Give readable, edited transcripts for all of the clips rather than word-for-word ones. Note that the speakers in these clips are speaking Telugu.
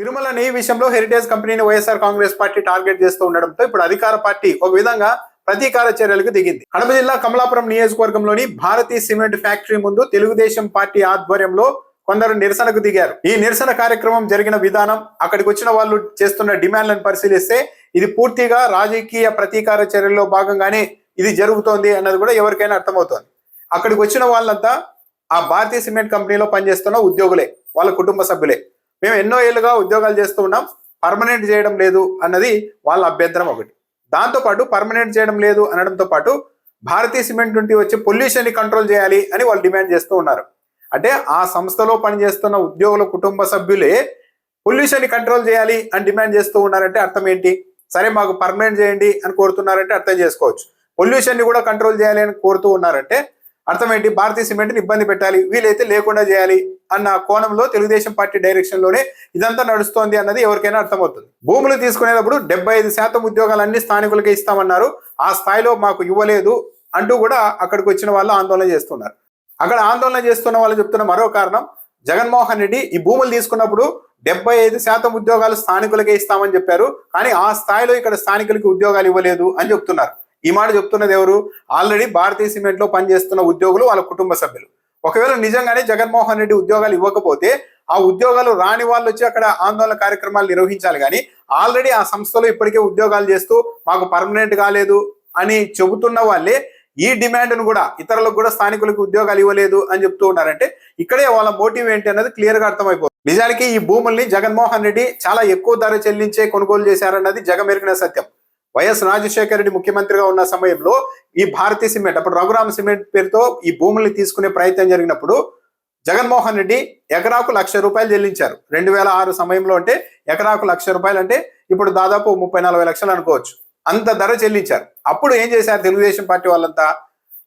తిరుమలని ఈ విషయంలో హెరిటేజ్ కంపెనీని వైఎస్ఆర్ కాంగ్రెస్ పార్టీ టార్గెట్ చేస్తూ ఉండడంతో ఇప్పుడు అధికార పార్టీ ఒక విధంగా ప్రతీకార చర్యలకు దిగింది. కడప జిల్లా కమలాపురం నియోజకవర్గంలోని భారతీ సిమెంట్ ఫ్యాక్టరీ ముందు తెలుగుదేశం పార్టీ ఆధ్వర్యంలో కొందరు నిరసనకు దిగారు. ఈ నిరసన కార్యక్రమం జరిగిన విధానం, అక్కడికి వచ్చిన వాళ్ళు చేస్తున్న డిమాండ్లను పరిశీలిస్తే ఇది పూర్తిగా రాజకీయ ప్రతీకార చర్యల్లో భాగంగానే ఇది జరుగుతోంది అన్నది కూడా ఎవరికైనా అర్థమవుతోంది. అక్కడికి వచ్చిన వాళ్ళంతా ఆ భారతీ సిమెంట్ కంపెనీలో పనిచేస్తున్న ఉద్యోగులే, వాళ్ళ కుటుంబ సభ్యులే. మేము ఎన్నో ఏళ్ళుగా ఉద్యోగాలు చేస్తూ ఉన్నాం, పర్మనెంట్ చేయడం లేదు అన్నది వాళ్ళ అభ్యంతరం ఒకటి. దాంతోపాటు పర్మనెంట్ చేయడం లేదు అనడంతో పాటు భారతీ సిమెంట్ నుండి వచ్చే పొల్యూషన్ ని కంట్రోల్ చేయాలి అని వాళ్ళు డిమాండ్ చేస్తూ ఉన్నారు. అంటే ఆ సంస్థలో పనిచేస్తున్న ఉద్యోగుల కుటుంబ సభ్యులే పొల్యూషన్ ని కంట్రోల్ చేయాలి అని డిమాండ్ చేస్తూ ఉన్నారంటే అర్థం ఏంటి? సరే మాకు పర్మనెంట్ చేయండి అని కోరుతున్నారంటే అర్థం చేసుకోవచ్చు. పొల్యూషన్ ని కూడా కంట్రోల్ చేయాలి అని కోరుతూ ఉన్నారంటే అర్థం ఏంటి? భారతీయ సిమెంట్ ని ఇబ్బంది పెట్టాలి, వీలైతే లేకుండా చేయాలి అన్న కోణంలో తెలుగుదేశం పార్టీ డైరెక్షన్ లోనే ఇదంతా నడుస్తోంది అన్నది ఎవరికైనా అర్థమవుతుంది. భూములు తీసుకునేటప్పుడు 75% ఉద్యోగాలన్నీ స్థానికులకే ఇస్తామన్నారు, ఆ స్థాయిలో మాకు ఇవ్వలేదు అంటూ కూడా అక్కడికి వచ్చిన వాళ్ళు ఆందోళన చేస్తున్నారు. అక్కడ ఆందోళన చేస్తున్న వాళ్ళు చెప్తున్న మరో కారణం, జగన్మోహన్ రెడ్డి ఈ భూములు తీసుకున్నప్పుడు 75% ఉద్యోగాలు స్థానికులకే ఇస్తామని చెప్పారు, కానీ ఆ స్థాయిలో ఇక్కడ స్థానికులకి ఉద్యోగాలు ఇవ్వలేదు అని చెప్తున్నారు. ఈ మాట చెప్తున్నది ఎవరు? ఆల్రెడీ భారతీయ సిమెంట్ లో పనిచేస్తున్న ఉద్యోగులు, వాళ్ళ కుటుంబ సభ్యులు. ఒకవేళ నిజంగానే జగన్మోహన్ రెడ్డి ఉద్యోగాలు ఇవ్వకపోతే ఆ ఉద్యోగాలు రాని వాళ్ళు వచ్చి అక్కడ ఆందోళన కార్యక్రమాలు నిర్వహించాలి. కానీ ఆల్రెడీ ఆ సంస్థలో ఇప్పటికే ఉద్యోగాలు చేస్తూ మాకు పర్మనెంట్ కాలేదు అని చెబుతున్న వాళ్ళే ఈ డిమాండ్ ను కూడా ఇతరులకు కూడా స్థానికులకు ఉద్యోగాలు ఇవ్వలేదు అని చెప్తూ ఉన్నారంటే ఇక్కడే వాళ్ళ మోటివ్ ఏంటి అన్నది క్లియర్ గా అర్థమైపోతుంది. నిజానికి ఈ భూముల్ని జగన్మోహన్ రెడ్డి చాలా ఎక్కువ ధర చెల్లించే కొనుగోలు చేశారన్నది జగమెరిగిన సత్యం. వైఎస్ రాజశేఖర రెడ్డి ముఖ్యమంత్రిగా ఉన్న సమయంలో ఈ భారతీ సిమెంట్, అప్పుడు రఘురామ సిమెంట్ పేరుతో ఈ భూముల్ని తీసుకునే ప్రయత్నం జరిగినప్పుడు జగన్మోహన్ రెడ్డి ఎకరాకు ₹1,00,000 చెల్లించారు. 2006 సమయంలో అంటే ఎకరాకు ₹1,00,000 అంటే ఇప్పుడు దాదాపు 30-40 లక్షలు అనుకోవచ్చు. అంత ధర చెల్లించారు. అప్పుడు ఏం చేశారు తెలుగుదేశం పార్టీ వాళ్ళంతా?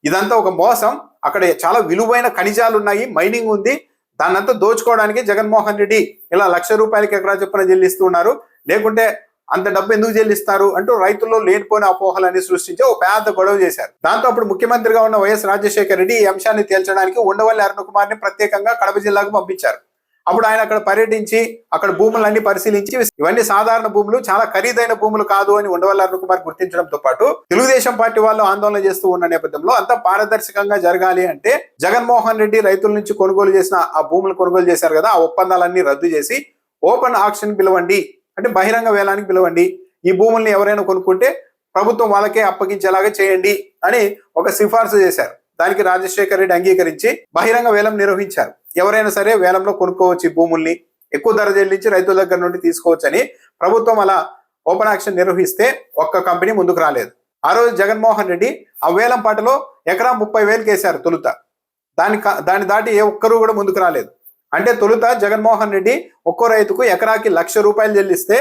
ఇదంతా ఒక మోసం, అక్కడ చాలా విలువైన ఖనిజాలు ఉన్నాయి, మైనింగ్ ఉంది, దాన్నంతా దోచుకోవడానికి జగన్మోహన్ రెడ్డి ఇలా ₹1,00,000 ఎకరా చొప్పున చెల్లిస్తూ ఉన్నారు, లేకుంటే అంత డబ్బు ఎందుకు చెల్లిస్తారు అంటూ రైతుల్లో లేనిపోయిన అపోహలని సృష్టించి ఒక పెద్ద గొడవ చేశారు. దాంతో అప్పుడు ముఖ్యమంత్రిగా ఉన్న వైఎస్ రాజశేఖర రెడ్డి ఈ అంశాన్ని తేల్చడానికి ఉండవల్లి అరుణ్ కుమార్ ని ప్రత్యేకంగా కడప జిల్లాకు పంపించారు. అప్పుడు ఆయన అక్కడ పర్యటించి అక్కడ భూములన్నీ పరిశీలించి ఇవన్నీ సాధారణ భూములు, చాలా ఖరీదైన భూములు కాదు అని ఉండవల్లి అరుణ్ కుమార్ గుర్తించడంతో పాటు తెలుగుదేశం పార్టీ వాళ్ళు ఆందోళన చేస్తూ ఉన్న నేపథ్యంలో అంతా పారదర్శకంగా జరగాలి అంటే జగన్మోహన్ రెడ్డి రైతుల నుంచి కొనుగోలు చేసిన ఆ భూములు కొనుగోలు చేశారు కదా, ఆ ఒప్పందాలన్నీ రద్దు చేసి ఓపెన్ ఆక్షన్ పిలవండి, అంటే బహిరంగ వేలానికి పిలవండి, ఈ భూముల్ని ఎవరైనా కొనుక్కుంటే ప్రభుత్వం వాళ్ళకే అప్పగించేలాగా చేయండి అని ఒక సిఫార్సు చేశారు. దానికి రాజశేఖర రెడ్డి అంగీకరించి బహిరంగ వేలం నిర్వహించారు. ఎవరైనా సరే వేలంలో కొనుక్కోవచ్చు, ఈ భూముల్ని ఎక్కువ ధర చెల్లించి రైతుల దగ్గర నుండి తీసుకోవచ్చు అని ప్రభుత్వం అలా ఓపెన్ ఆక్షన్ నిర్వహిస్తే ఒక్క కంపెనీ ముందుకు రాలేదు. ఆ రోజు జగన్మోహన్ రెడ్డి ఆ వేలం పాటలో ఎకరా 30,000 వేశారు తొలుత. దాన్ని దాటి ఏ ఒక్కరూ కూడా ముందుకు రాలేదు. అంటే తొలుత జగన్మోహన్ రెడ్డి ఒక్కో రైతుకు ఎకరాకి ₹1,00,000 చెల్లిస్తే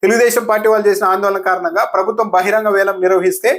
తెలుగుదేశం పార్టీ వాళ్ళు చేసిన ఆందోళన కారణంగా ప్రభుత్వం బహిరంగ వేలం నిర్వహిస్తే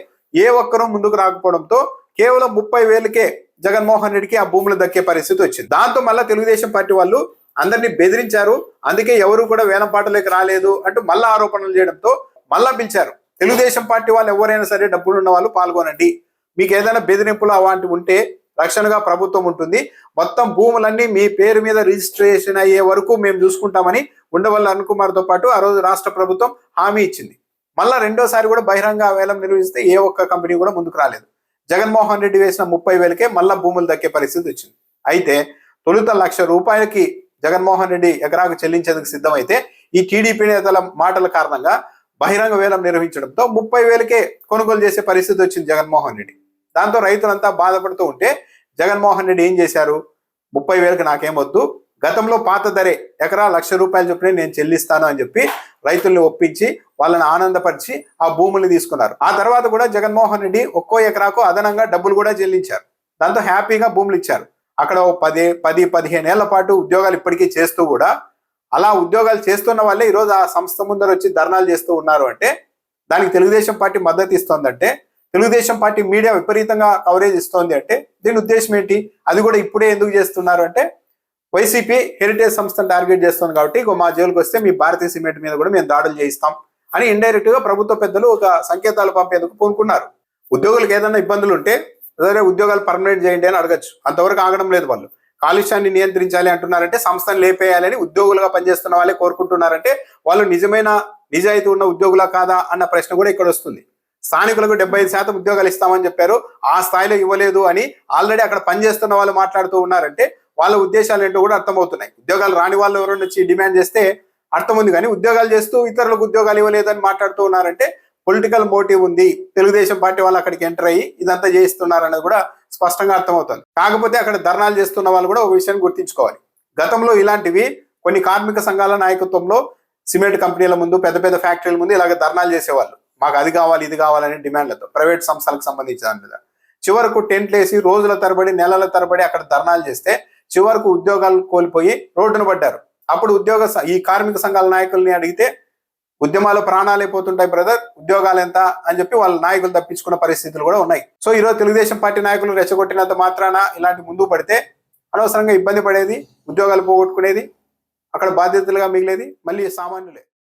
ఏ ఒక్కరూ ముందుకు రాకపోవడంతో కేవలం 30,000కే జగన్మోహన్ రెడ్డికి ఆ భూములు దక్కే పరిస్థితి వచ్చింది. దాంతో మళ్ళా తెలుగుదేశం పార్టీ వాళ్ళు అందరినీ బెదిరించారు, అందుకే ఎవరు కూడా వేలం పాటలోకి రాలేదు అంటూ మళ్ళా ఆరోపణలు చేయడంతో మళ్ళా పిలిచారు. తెలుగుదేశం పార్టీ వాళ్ళు ఎవరైనా సరే డబ్బులు ఉన్న వాళ్ళు పాల్గొనండి, మీకు ఏదైనా బెదిరింపులు అలాంటివి ఉంటే రక్షణగా ప్రభుత్వం ఉంటుంది, మొత్తం భూములన్నీ మీ పేరు మీద రిజిస్ట్రేషన్ అయ్యే వరకు మేము చూసుకుంటామని ఉండవల్లి అరుణ్ కుమార్ తో పాటు ఆ రోజు రాష్ట్ర ప్రభుత్వం హామీ ఇచ్చింది. మళ్ళా రెండోసారి కూడా బహిరంగ వేలం నిర్వహిస్తే ఏ ఒక్క కంపెనీ కూడా ముందుకు రాలేదు. జగన్మోహన్ రెడ్డి వేసిన 30,000కే మళ్ళా భూములు దక్కే పరిస్థితి వచ్చింది. అయితే తొలుత ₹1,00,000 జగన్మోహన్ రెడ్డి ఎకరాకు చెల్లించేందుకు సిద్ధమైతే ఈ టీడీపీ నేతల మాటల కారణంగా బహిరంగ వేలం నిర్వహించడంతో 30,000కే కొనుగోలు చేసే పరిస్థితి వచ్చింది జగన్మోహన్ రెడ్డి. దాంతో రైతులంతా బాధపడుతూ ఉంటే జగన్మోహన్ రెడ్డి ఏం చేశారు? 30,000కి నాకేమొద్దు, గతంలో పాత ధరే ఎకరా ₹1,00,000 చొప్పున నేను చెల్లిస్తాను అని చెప్పి రైతుల్ని ఒప్పించి వాళ్ళని ఆనందపరిచి ఆ భూముల్ని తీసుకున్నారు. ఆ తర్వాత కూడా జగన్మోహన్ రెడ్డి ఒక్కో ఎకరాకు అదనంగా డబ్బులు కూడా చెల్లించారు. దాంతో హ్యాపీగా భూములు ఇచ్చారు. అక్కడ 10-15 ఏళ్ల పాటు ఉద్యోగాలు ఇప్పటికీ చేస్తూ కూడా అలా ఉద్యోగాలు చేస్తున్న వాళ్ళే ఈరోజు ఆ సంస్థ ముందర వచ్చి ధర్నాలు చేస్తూ ఉన్నారు. అంటే దానికి తెలుగుదేశం పార్టీ మద్దతు ఇస్తోందంటే, తెలుగుదేశం పార్టీ మీడియా విపరీతంగా కవరేజ్ ఇస్తోంది అంటే దీని ఉద్దేశం ఏంటి? అది కూడా ఇప్పుడే ఎందుకు చేస్తున్నారు అంటే వైసీపీ హెరిటేజ్ సంస్థను టార్గెట్ చేస్తుంది కాబట్టి మా జైలుకి వస్తే మీ భారతీయ సిమెంట్ మీద కూడా మేము దాడులు చేయిస్తాం అని ఇండైరెక్ట్ గా ప్రభుత్వ పెద్దలు ఒక సంకేతాలు పంపేందుకు పూనుకున్నారు. ఉద్యోగులకు ఏదైనా ఇబ్బందులు ఉంటే సరే ఉద్యోగాలు పర్మనెంట్ చేయండి అని అడగచ్చు, అంతవరకు ఆగడం లేదు వాళ్ళు. కాలుష్యాన్ని నియంత్రించాలి అంటున్నారంటే సంస్థను లేపేయాలని ఉద్యోగులుగా పనిచేస్తున్న వాళ్ళే కోరుకుంటున్నారంటే వాళ్ళు నిజమైన నిజాయితీ ఉన్న ఉద్యోగులా కాదా అన్న ప్రశ్న కూడా ఇక్కడ వస్తుంది. స్థానికులకు 75% ఉద్యోగాలు ఇస్తామని చెప్పారు, ఆ స్థాయిలో ఇవ్వలేదు అని ఆల్రెడీ అక్కడ పనిచేస్తున్న వాళ్ళు మాట్లాడుతూ ఉన్నారంటే వాళ్ళ ఉద్దేశాలు ఏంటో కూడా అర్థమవుతున్నాయి. ఉద్యోగాలు రాని వాళ్ళు ఎవరైనా వచ్చి డిమాండ్ చేస్తే అర్థం ఉంది, కానీ ఉద్యోగాలు చేస్తూ ఇతరులకు ఉద్యోగాలు ఇవ్వలేదని మాట్లాడుతూ ఉన్నారంటే పొలిటికల్ మోటివ్ ఉంది. తెలుగుదేశం పార్టీ వాళ్ళు అక్కడికి ఎంటర్ అయ్యి ఇదంతా చేయిస్తున్నారు అనేది కూడా స్పష్టంగా అర్థమవుతుంది. కాకపోతే అక్కడ ధర్నాలు చేస్తున్న వాళ్ళు కూడా ఒక విషయాన్ని గుర్తించుకోవాలి. గతంలో ఇలాంటివి కొన్ని కార్మిక సంఘాల నాయకత్వంలో సిమెంట్ కంపెనీల ముందు, పెద్ద పెద్ద ఫ్యాక్టరీల ముందు ఇలాగ ధర్నాలు చేసేవాళ్ళు. మాకు అది కావాలి ఇది కావాలనే డిమాండ్లతో ప్రైవేట్ సంస్థలకు సంబంధించిన దాని మీద చివరకు టెంట్లు వేసి రోజుల తరబడి నెలల తరబడి అక్కడ ధర్నాలు చేస్తే చివరకు ఉద్యోగాలు కోల్పోయి రోడ్డున పడ్డారు. అప్పుడు ఈ కార్మిక సంఘాల నాయకుల్ని అడిగితే ఉద్యమాలు ప్రాణాలైపోతుంటాయి బ్రదర్, ఉద్యోగాలు ఎంత అని చెప్పి వాళ్ళ నాయకులు తప్పించుకున్న పరిస్థితులు కూడా ఉన్నాయి. సో ఈరోజు తెలుగుదేశం పార్టీ నాయకులు రెచ్చగొట్టినంత మాత్రాన ఇలాంటి ముందుకు పడితే అనవసరంగా ఇబ్బంది పడేది, ఉద్యోగాలు పోగొట్టుకునేది, అక్కడ బాధ్యతలుగా మిగిలేది మళ్ళీ సామాన్యులే.